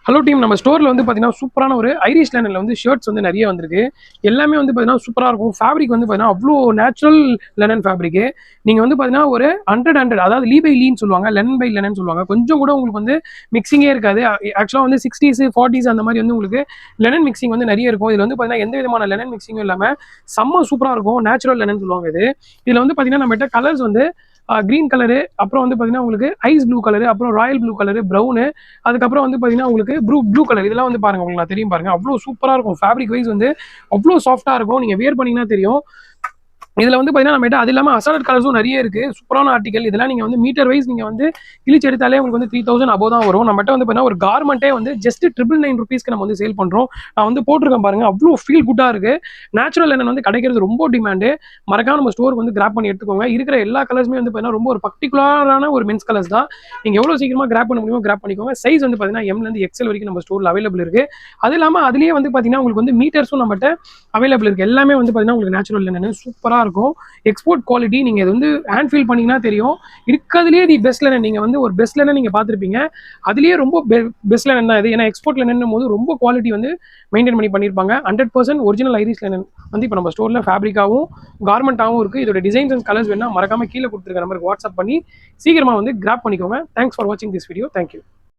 Hello team, நம்ம ஸ்டோரில் வந்து பார்த்தீங்கன்னா சூப்பரான ஒரு ஐரிஷ் லைனில் வந்து ஷர்ட்ஸ் வந்து நிறைய வந்திருக்கு. எல்லாமே வந்து பார்த்தீங்கன்னா சூப்பராக இருக்கும். ஃபேப்ரிக் வந்து பார்த்தீங்கன்னா அவ்வளோ நேச்சுரல் லெனன் ஃபேப்ரிக்கு. நீங்கள் வந்து பார்த்தீங்கன்னா ஒரு 100 அதாவது லீ பை லீன்னு சொல்லுவாங்க, லெனன் பை லெனன் சொல்லுவாங்க. கொஞ்சம் கூட உங்களுக்கு வந்து மிக்சிங்கே இருக்காது. ஆக்சுவலாக வந்து 60s 40s அந்த மாதிரி வந்து உங்களுக்கு லெனன் மிக்சிங் வந்து நிறைய இருக்கும். இதில் வந்து பார்த்தீங்கன்னா எந்த விதமான லெனன் மிக்சிங்கும் இல்லாமல் செம்ம சூப்பராக இருக்கும். நேச்சுரல் லெனன் சொல்லுவாங்க இது. இதில் வந்து பார்த்தீங்கன்னா நம்மகிட்ட கலர்ஸ் வந்து கிரீன் கலரு, அப்புறம் வந்து பார்த்தீங்கன்னா உங்களுக்கு ஐஸ் ப்ளூ கலரு, அப்புறம் ராயல் ப்ளூ கலரு, ப்ரௌனு, அதுக்கப்புறம் வந்து பார்த்தீங்கன்னா உங்களுக்கு ப்ளூ கலர். இதெல்லாம் வந்து பாருங்க, உங்களுக்கு நான் தெரியும் பாருங்க, அவ்வளோ சூப்பராக இருக்கும். ஃபேப்ரிக் வைஸ் வந்து அவ்வளோ சாஃப்டாக இருக்கும். நீங்கள் வேர் பண்ணீங்கன்னா தெரியும். இதில் வந்து பார்த்தீங்கன்னா நம்மகிட்ட அது இல்லாமல் அசால்ட் கலர்ஸும் நிறைய இருக்குது. சூப்பரான ஆர்டிகல் இதெல்லாம். நீங்கள் வந்து மீட்டர் வைஸ் நீங்கள் வந்து கிழிச்சு எடுத்தாலே உங்களுக்கு வந்து 3000 அபோவ் தான் வரும். நம்மகிட்ட வந்து பார்த்தீங்கன்னா ஒரு கார்மெண்ட்டே வந்து ஜஸ்ட் 999 ருபீஸ்க்கு நம்ம வந்து சேல் பண்ணுறோம். நான் வந்து போட்டிருக்கேன் பாருங்க, அவ்வளோ ஃபீல் குட்டாக இருக்குது. நேச்சுரல் லெனன் வந்து கிடைக்கிறது ரொம்ப டிமாண்டு. மறக்காம நம்ம ஸ்டோருக்கு வந்து கிராப் பண்ணி எடுத்துக்கோங்க. இருக்கிற எல்லா கலர்ஸுமே வந்து பார்த்தீங்கன்னா ரொம்ப ஒரு பர்டிகுலரான ஒரு மென்ஸ் கலர்ஸ் தான். நீங்கள் எவ்வளோ சீக்கிரமாக கிராப் பண்ண முடியுமோ கிராப் பண்ணிக்கோங்க. சைஸ் வந்து பார்த்தீங்கன்னா எம்லேருந்து எக்ஸல் வரைக்கும் நம்ம ஸ்டோரில் அவைலபிள் இருக்குது. அது இல்லாமல் அதுலேயே வந்து பார்த்தீங்கன்னா உங்களுக்கு வந்து மீட்டர்ஸும் நம்மகிட்ட அவைலபிள் இருக்குது. எல்லாமே வந்து பார்த்தீங்கன்னா உங்களுக்கு நேச்சுரல் லெனன் சூப்பராக இருக்கும். Export quality. நீங்கள் இது வந்து ஹேண்ட் ஃபீல் பண்ணிங்கன்னா தெரியும். இருக்கிறதுலேயே தி பெஸ்ட் லெனன். நீங்கள் வந்து ஒரு பெஸ்ட் லெனன் நீங்கள் பார்த்துருப்பீங்க. அதுலேயே ரொம்ப பெஸ்ட் லெனன் தான் இது. ஏன்னா எக்ஸ்போர்ட் லெனன் போது ரொம்ப குவாலிட்டி வந்து மெயின்டைன் பண்ணியிருப்பாங்க. 100% ஒரிஜினல் ஐரிஷ் லெனன் வந்து இப்போ நம்ம ஸ்டோரில் ஃபேப்ரிக்காகவும் கார்மெண்ட்டாகவும் இருக்குது. இதோட டிசைன்ஸ் அண்ட் கலர்ஸ் வேணால் மறக்காம கீழே கொடுத்துருக்க நம்பருக்கு வாட்ஸ்அப் பண்ணி சீக்கிரமாக வந்து கிராப் பண்ணிக்கோங்க. தேங்க்ஸ் ஃபார் வாட்சிங் திஸ் வீடியோ. தேங்க்யூ.